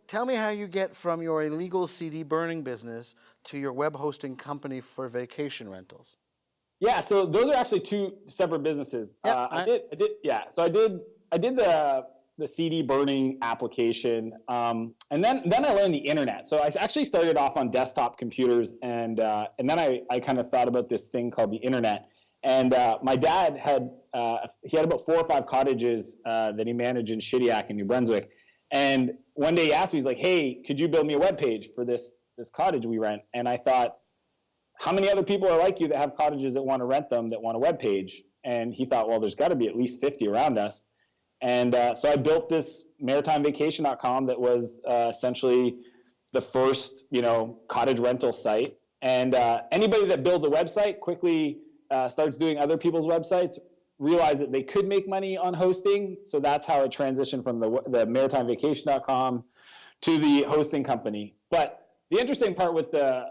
tell me how you get from your illegal CD burning business to your web hosting company for vacation rentals. Yeah, so those are actually two separate businesses. Yeah, So I did the CD burning application, and then I learned the internet. So I actually started off on desktop computers, and then I kind of thought about this thing called the internet. And my dad had he had about 4 or 5 cottages that he managed in Shediac in New Brunswick. And one day he asked me, he's like, "Hey, could you build me a web page for this cottage we rent?" And I thought, how many other people are like you that have cottages that want to rent them, that want a web page? And he thought, well, there's got to be at least 50 around us. And so I built this maritimevacation.com that was essentially the first, cottage rental site. And anybody that builds a website quickly starts doing other people's websites, realize that they could make money on hosting. So that's how it transitioned from the maritimevacation.com to the hosting company. But the interesting part with the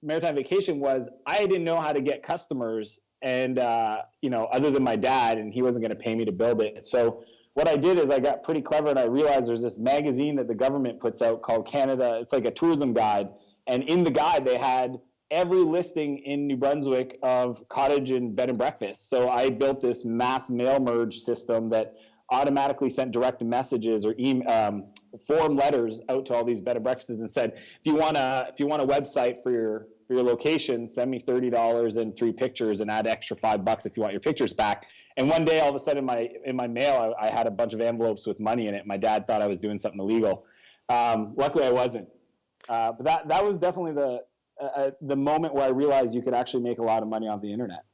Maritime Vacation was I didn't know how to get customers, and other than my dad, and he wasn't going to pay me to build it. So what I did is I got pretty clever, and I realized there's this magazine that the government puts out called Canada. It's like a tourism guide, and in the guide they had every listing in New Brunswick of cottage and bed and breakfast. So I built this mass mail merge system that automatically sent direct messages or form letters out to all these bed and breakfasts and said, if you want a website for your location, send me $30 and 3 pictures and add extra $5 if you want your pictures back. And one day, all of a sudden, in my mail, I had a bunch of envelopes with money in it. My dad thought I was doing something illegal. Luckily, I wasn't. But that was definitely the moment where I realized you could actually make a lot of money on the internet.